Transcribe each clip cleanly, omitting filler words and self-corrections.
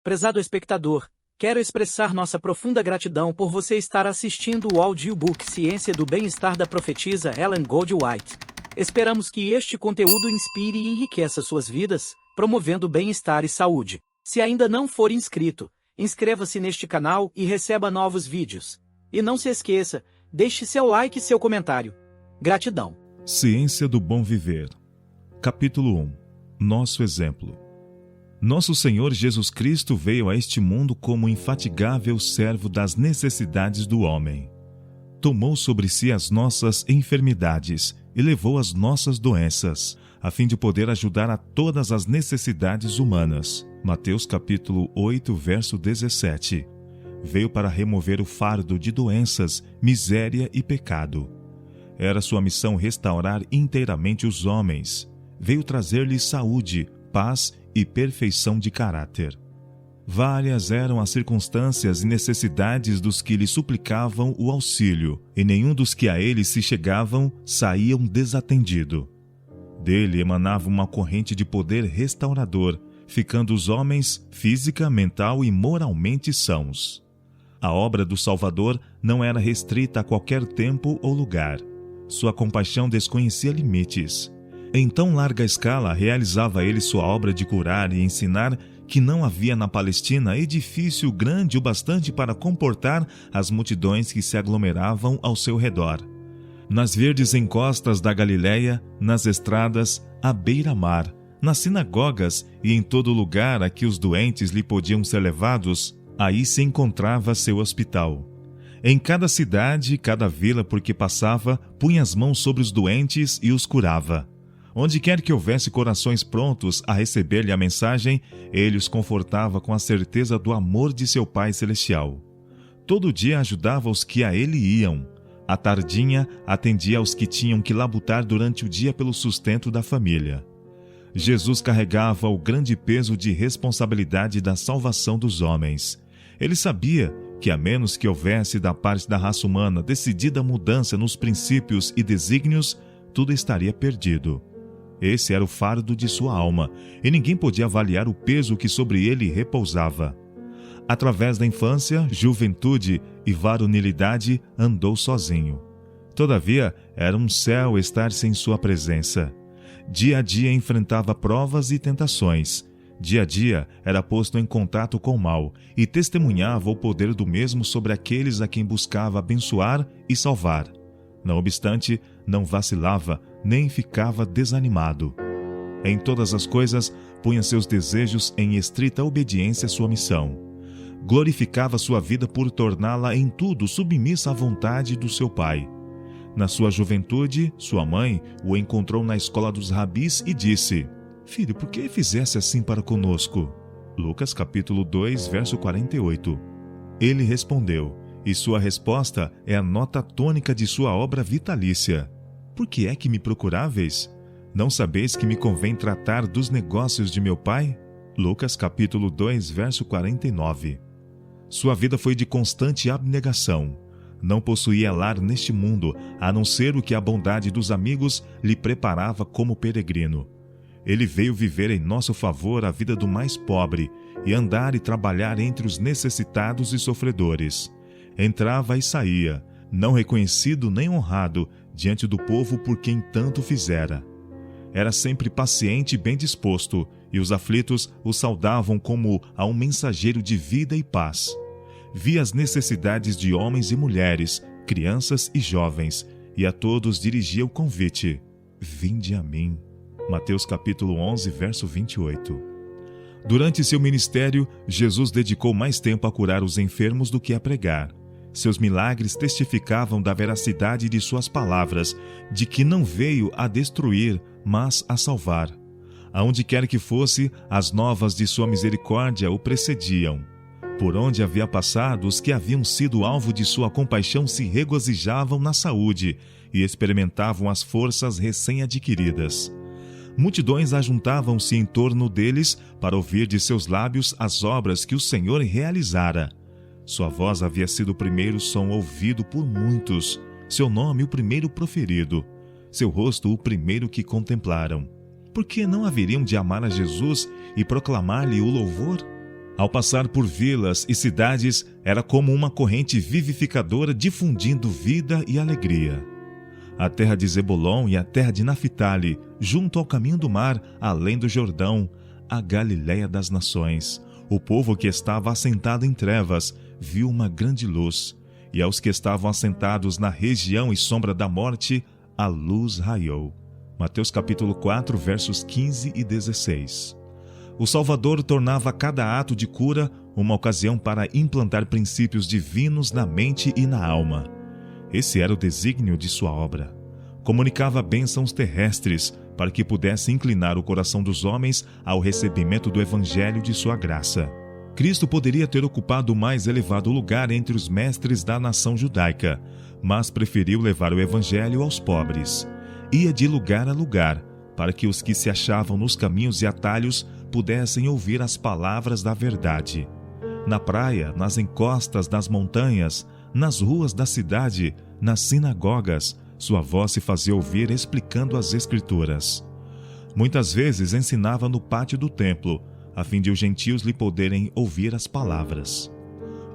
Prezado espectador, quero expressar nossa profunda gratidão por você estar assistindo o audiobook Ciência do Bem-Estar da profetisa Ellen Goldwhite. Esperamos que este conteúdo inspire e enriqueça suas vidas, promovendo bem-estar e saúde. Se ainda não for inscrito, inscreva-se neste canal e receba novos vídeos. E não se esqueça, deixe seu like e seu comentário. Gratidão. Ciência do Bom Viver. Capítulo 1. Nosso exemplo. Nosso Senhor Jesus Cristo veio a este mundo como infatigável servo das necessidades do homem. Tomou sobre si as nossas enfermidades e levou as nossas doenças, a fim de poder ajudar a todas as necessidades humanas. Mateus capítulo 8, verso 17. Veio para remover o fardo de doenças, miséria e pecado. Era sua missão restaurar inteiramente os homens. Veio trazer-lhes saúde, paz e perfeição de caráter. Várias eram as circunstâncias e necessidades dos que lhe suplicavam o auxílio, e nenhum dos que a ele se chegavam saíam desatendido. Dele emanava uma corrente de poder restaurador, ficando os homens física, mental e moralmente sãos. A obra do Salvador não era restrita a qualquer tempo ou lugar. Sua compaixão desconhecia limites. Em tão larga escala realizava ele sua obra de curar e ensinar que não havia na Palestina edifício grande o bastante para comportar as multidões que se aglomeravam ao seu redor. Nas verdes encostas da Galiléia, nas estradas, à beira-mar, nas sinagogas e em todo lugar a que os doentes lhe podiam ser levados, aí se encontrava seu hospital. Em cada cidade, cada vila por que passava, punha as mãos sobre os doentes e os curava. Onde quer que houvesse corações prontos a receber-lhe a mensagem, ele os confortava com a certeza do amor de seu Pai Celestial. Todo dia ajudava os que a ele iam. À tardinha, atendia aos que tinham que labutar durante o dia pelo sustento da família. Jesus carregava o grande peso de responsabilidade da salvação dos homens. Ele sabia que, a menos que houvesse da parte da raça humana decidida mudança nos princípios e desígnios, tudo estaria perdido. Esse era o fardo de sua alma, e ninguém podia avaliar o peso que sobre ele repousava. Através da infância, juventude e varonilidade, andou sozinho. Todavia, era um céu estar sem sua presença. Dia a dia enfrentava provas e tentações. Dia a dia era posto em contato com o mal e testemunhava o poder do mesmo sobre aqueles a quem buscava abençoar e salvar. Não obstante, não vacilava, nem ficava desanimado. Em todas as coisas, punha seus desejos em estrita obediência à sua missão. Glorificava sua vida por torná-la em tudo submissa à vontade do seu Pai. Na sua juventude, sua mãe o encontrou na escola dos rabis e disse: Filho, por que fizesse assim para conosco? Lucas capítulo 2, verso 48. Ele respondeu, e sua resposta é a nota tônica de sua obra vitalícia: Por que é que me procuráveis? Não sabeis que me convém tratar dos negócios de meu Pai? Lucas capítulo 2, verso 49. Sua vida foi de constante abnegação. Não possuía lar neste mundo, a não ser o que a bondade dos amigos lhe preparava como peregrino. Ele veio viver em nosso favor a vida do mais pobre e andar e trabalhar entre os necessitados e sofredores. Entrava e saía, não reconhecido nem honrado, diante do povo por quem tanto fizera. Era sempre paciente e bem disposto, e os aflitos o saudavam como a um mensageiro de vida e paz. Via as necessidades de homens e mulheres, crianças e jovens, e a todos dirigia o convite: Vinde a mim. Mateus capítulo 11, verso 28. Durante seu ministério, Jesus dedicou mais tempo a curar os enfermos do que a pregar. Seus milagres testificavam da veracidade de suas palavras, de que não veio a destruir, mas a salvar. Aonde quer que fosse, as novas de sua misericórdia o precediam. Por onde havia passado, os que haviam sido alvo de sua compaixão se regozijavam na saúde e experimentavam as forças recém-adquiridas. Multidões ajuntavam-se em torno deles para ouvir de seus lábios as obras que o Senhor realizara. Sua voz havia sido o primeiro som ouvido por muitos, seu nome o primeiro proferido, seu rosto o primeiro que contemplaram. Por que não haveriam de amar a Jesus e proclamar-lhe o louvor? Ao passar por vilas e cidades, era como uma corrente vivificadora difundindo vida e alegria. A terra de Zebulon e a terra de Naphtali, junto ao caminho do mar, além do Jordão, a Galiléia das nações. O povo que estava assentado em trevas viu uma grande luz, e aos que estavam assentados na região e sombra da morte, a luz raiou. Mateus capítulo 4, versos 15 e 16. O Salvador tornava cada ato de cura uma ocasião para implantar princípios divinos na mente e na alma. Esse era o desígnio de sua obra. Comunicava bênçãos terrestres para que pudesse inclinar o coração dos homens ao recebimento do evangelho de sua graça. Cristo poderia ter ocupado o mais elevado lugar entre os mestres da nação judaica, mas preferiu levar o evangelho aos pobres. Ia de lugar a lugar, para que os que se achavam nos caminhos e atalhos pudessem ouvir as palavras da verdade. Na praia, nas encostas das montanhas, nas ruas da cidade, nas sinagogas, sua voz se fazia ouvir explicando as Escrituras. Muitas vezes ensinava no pátio do templo, a fim de os gentios lhe poderem ouvir as palavras.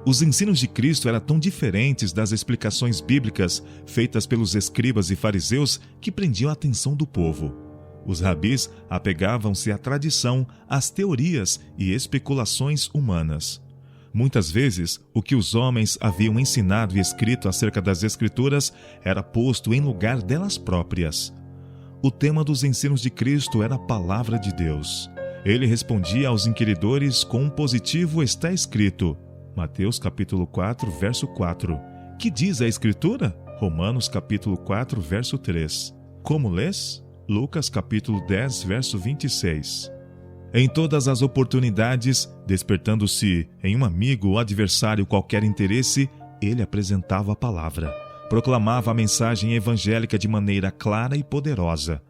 Os ensinos de Cristo eram tão diferentes das explicações bíblicas feitas pelos escribas e fariseus que prendiam a atenção do povo. Os rabis apegavam-se à tradição, às teorias e especulações humanas. Muitas vezes, o que os homens haviam ensinado e escrito acerca das Escrituras era posto em lugar delas próprias. O tema dos ensinos de Cristo era a palavra de Deus. Ele respondia aos inquiridores com um positivo está escrito. Mateus capítulo 4, verso 4. Que diz a Escritura? Romanos capítulo 4, verso 3. Como lês? Lucas capítulo 10, verso 26. Em todas as oportunidades, despertando-se em um amigo ou adversário qualquer interesse, ele apresentava a palavra. Proclamava a mensagem evangélica de maneira clara e poderosa.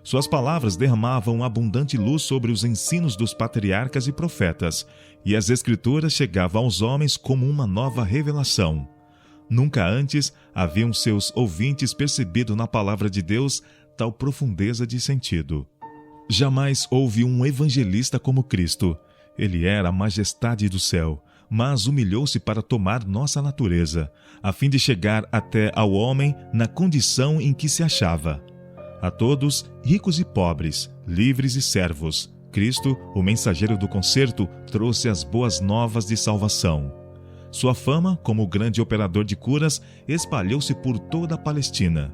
Suas palavras derramavam abundante luz sobre os ensinos dos patriarcas e profetas, e as Escrituras chegavam aos homens como uma nova revelação. Nunca antes haviam seus ouvintes percebido na palavra de Deus tal profundeza de sentido. Jamais houve um evangelista como Cristo. Ele era a majestade do céu, mas humilhou-se para tomar nossa natureza, a fim de chegar até ao homem na condição em que se achava. A todos, ricos e pobres, livres e servos, Cristo, o mensageiro do concerto, trouxe as boas novas de salvação. Sua fama, como grande operador de curas, espalhou-se por toda a Palestina.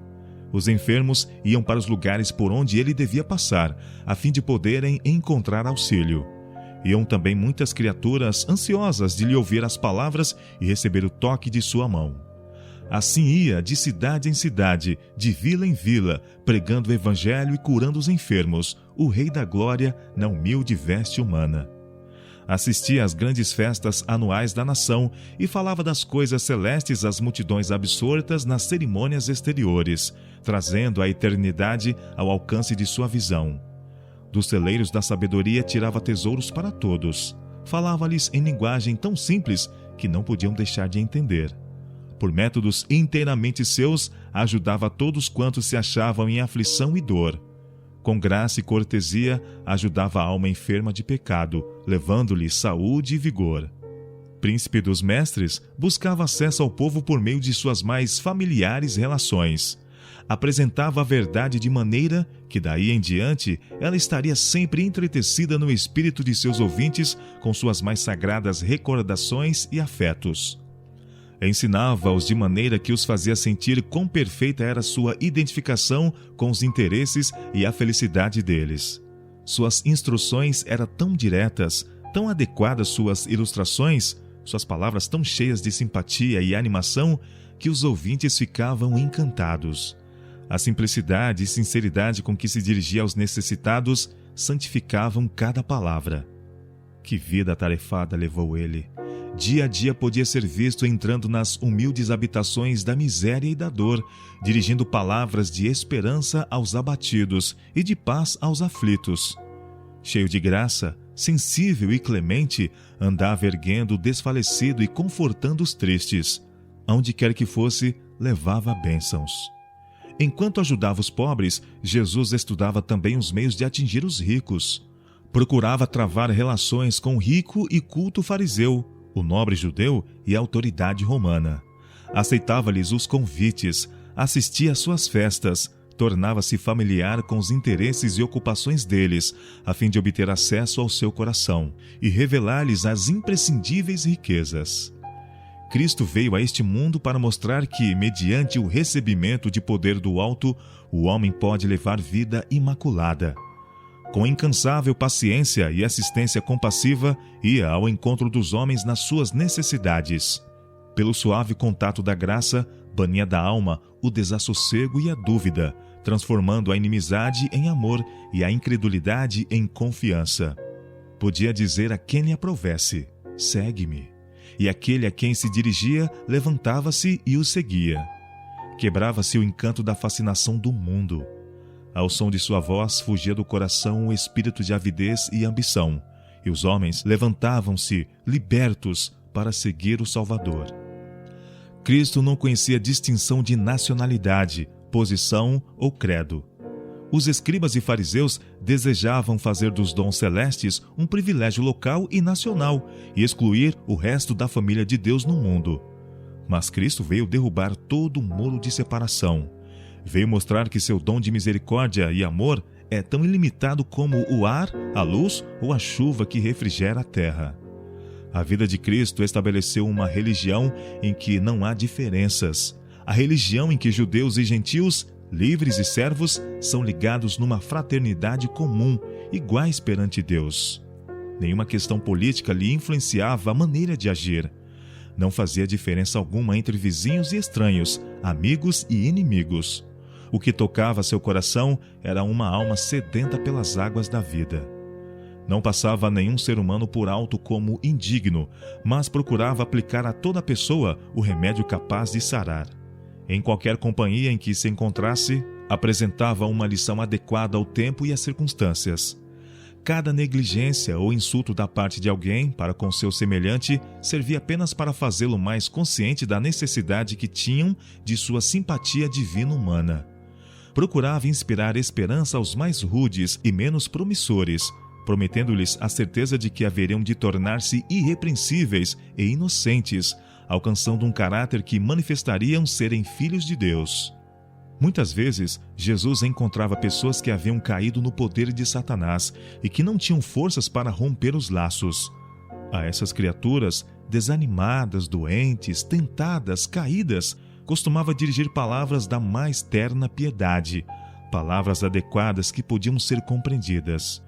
Os enfermos iam para os lugares por onde ele devia passar, a fim de poderem encontrar auxílio. Iam também muitas criaturas ansiosas de lhe ouvir as palavras e receber o toque de sua mão. Assim ia de cidade em cidade, de vila em vila, pregando o evangelho e curando os enfermos, o Rei da Glória na humilde veste humana. Assistia às grandes festas anuais da nação e falava das coisas celestes às multidões absortas nas cerimônias exteriores, trazendo a eternidade ao alcance de sua visão. Dos celeiros da sabedoria tirava tesouros para todos. Falava-lhes em linguagem tão simples que não podiam deixar de entender. Por métodos inteiramente seus, ajudava todos quantos se achavam em aflição e dor. Com graça e cortesia, ajudava a alma enferma de pecado, levando-lhe saúde e vigor. Príncipe dos mestres, buscava acesso ao povo por meio de suas mais familiares relações. Apresentava a verdade de maneira que, daí em diante, ela estaria sempre entretecida no espírito de seus ouvintes com suas mais sagradas recordações e afetos. Ensinava-os de maneira que os fazia sentir quão perfeita era sua identificação com os interesses e a felicidade deles. Suas instruções eram tão diretas, tão adequadas suas ilustrações, suas palavras tão cheias de simpatia e animação, que os ouvintes ficavam encantados. A simplicidade e sinceridade com que se dirigia aos necessitados santificavam cada palavra. Que vida atarefada levou ele! Dia a dia podia ser visto entrando nas humildes habitações da miséria e da dor, dirigindo palavras de esperança aos abatidos e de paz aos aflitos. Cheio de graça, sensível e clemente, andava erguendo o desfalecido e confortando os tristes. Aonde quer que fosse, levava bênçãos. Enquanto ajudava os pobres, Jesus estudava também os meios de atingir os ricos. Procurava travar relações com o rico e culto fariseu, o nobre judeu e a autoridade romana. Aceitava-lhes os convites, assistia às suas festas, tornava-se familiar com os interesses e ocupações deles, a fim de obter acesso ao seu coração e revelar-lhes as imprescindíveis riquezas. Cristo veio a este mundo para mostrar que, mediante o recebimento de poder do alto, o homem pode levar vida imaculada. Com incansável paciência e assistência compassiva, ia ao encontro dos homens nas suas necessidades. Pelo suave contato da graça, bania da alma o desassossego e a dúvida, transformando a inimizade em amor e a incredulidade em confiança. Podia dizer a quem lhe aprovesse: segue-me. E aquele a quem se dirigia levantava-se e o seguia. Quebrava-se o encanto da fascinação do mundo. Ao som de sua voz fugia do coração o espírito de avidez e ambição, e os homens levantavam-se, libertos, para seguir o Salvador. Cristo não conhecia distinção de nacionalidade, posição ou credo. Os escribas e fariseus desejavam fazer dos dons celestes um privilégio local e nacional e excluir o resto da família de Deus no mundo. Mas Cristo veio derrubar todo o muro de separação. Veio mostrar que seu dom de misericórdia e amor é tão ilimitado como o ar, a luz ou a chuva que refrigera a terra. A vida de Cristo estabeleceu uma religião em que não há diferenças. A religião em que judeus e gentios, livres e servos, são ligados numa fraternidade comum, iguais perante Deus. Nenhuma questão política lhe influenciava a maneira de agir. Não fazia diferença alguma entre vizinhos e estranhos, amigos e inimigos. O que tocava seu coração era uma alma sedenta pelas águas da vida. Não passava nenhum ser humano por alto como indigno, mas procurava aplicar a toda pessoa o remédio capaz de sarar. Em qualquer companhia em que se encontrasse, apresentava uma lição adequada ao tempo e às circunstâncias. Cada negligência ou insulto da parte de alguém para com seu semelhante servia apenas para fazê-lo mais consciente da necessidade que tinham de sua simpatia divina humana. Procurava inspirar esperança aos mais rudes e menos promissores, prometendo-lhes a certeza de que haveriam de tornar-se irrepreensíveis e inocentes, alcançando um caráter que manifestariam serem filhos de Deus. Muitas vezes, Jesus encontrava pessoas que haviam caído no poder de Satanás e que não tinham forças para romper os laços. A essas criaturas, desanimadas, doentes, tentadas, caídas, costumava dirigir palavras da mais terna piedade, palavras adequadas que podiam ser compreendidas.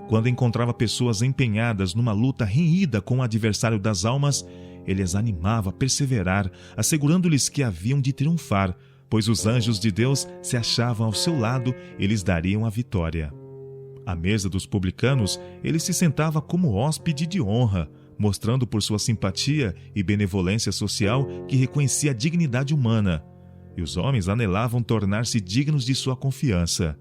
Quando encontrava pessoas empenhadas numa luta renhida com o adversário das almas, ele as animava a perseverar, assegurando-lhes que haviam de triunfar, pois os anjos de Deus se achavam ao seu lado e lhes dariam a vitória. À mesa dos publicanos, ele se sentava como hóspede de honra, mostrando por sua simpatia e benevolência social que reconhecia a dignidade humana, e os homens anelavam tornar-se dignos de sua confiança.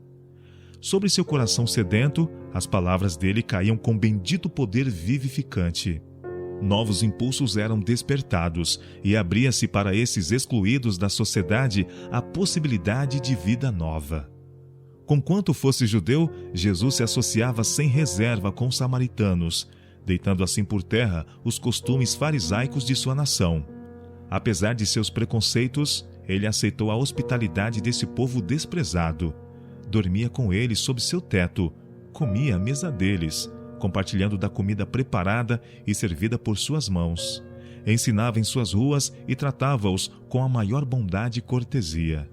Sobre seu coração sedento, as palavras dele caíam com bendito poder vivificante. Novos impulsos eram despertados e abria-se para esses excluídos da sociedade a possibilidade de vida nova. Conquanto fosse judeu, Jesus se associava sem reserva com os samaritanos, deitando assim por terra os costumes farisaicos de sua nação. Apesar de seus preconceitos, ele aceitou a hospitalidade desse povo desprezado. Dormia com eles sob seu teto, comia à mesa deles, compartilhando da comida preparada e servida por suas mãos. Ensinava em suas ruas e tratava-os com a maior bondade e cortesia.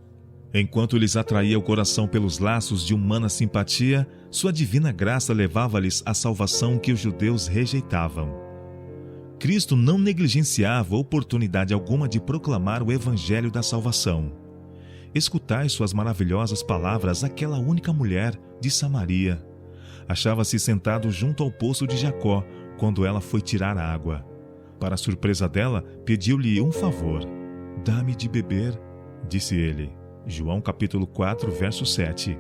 Enquanto lhes atraía o coração pelos laços de humana simpatia, sua divina graça levava-lhes a salvação que os judeus rejeitavam. Cristo não negligenciava oportunidade alguma de proclamar o evangelho da salvação. Escutai suas maravilhosas palavras àquela única mulher de Samaria. Achava-se sentado junto ao poço de Jacó, quando ela foi tirar água. Para surpresa dela, pediu-lhe um favor. "Dá-me de beber", disse ele. João capítulo 4, verso 7.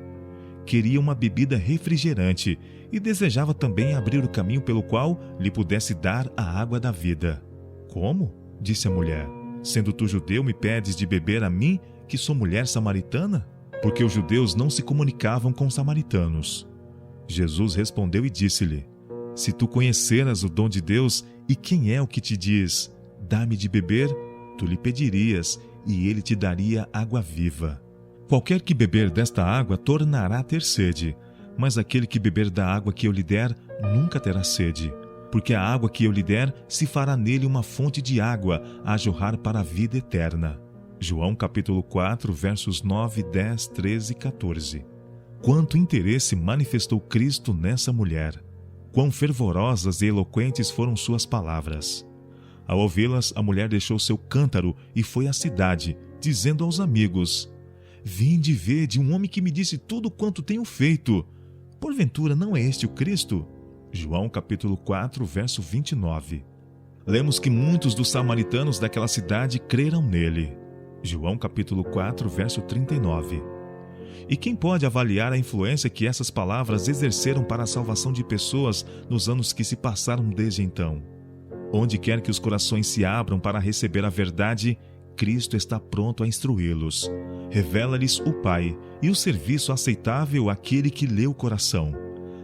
Queria uma bebida refrigerante e desejava também abrir o caminho pelo qual lhe pudesse dar a água da vida. "Como?", disse a mulher. "Sendo tu judeu, me pedes de beber a mim, que sou mulher samaritana?", porque os judeus não se comunicavam com os samaritanos. Jesus respondeu e disse-lhe: Se tu conheceras o dom de Deus e quem é o que te diz, dá-me de beber, tu lhe pedirias, e ele te daria água viva. Qualquer que beber desta água tornará a ter sede, mas aquele que beber da água que eu lhe der nunca terá sede, porque a água que eu lhe der se fará nele uma fonte de água a jorrar para a vida eterna. João capítulo 4, versos 9, 10, 13 e 14. Quanto interesse manifestou Cristo nessa mulher! Quão fervorosas e eloquentes foram suas palavras! Ao ouvi-las, a mulher deixou seu cântaro e foi à cidade, dizendo aos amigos: Vinde ver de um homem que me disse tudo quanto tenho feito. Porventura não é este o Cristo? João capítulo 4, verso 29. Lemos que muitos dos samaritanos daquela cidade creram nele. João capítulo 4, verso 39. E quem pode avaliar a influência que essas palavras exerceram para a salvação de pessoas nos anos que se passaram desde então? Onde quer que os corações se abram para receber a verdade, Cristo está pronto a instruí-los. Revela-lhes o Pai e o serviço aceitável àquele que lê o coração.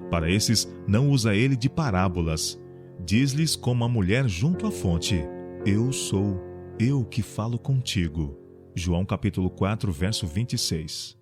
Para esses, não usa ele de parábolas. Diz-lhes como a mulher junto à fonte: Eu sou, eu que falo contigo. João capítulo 4, verso 26.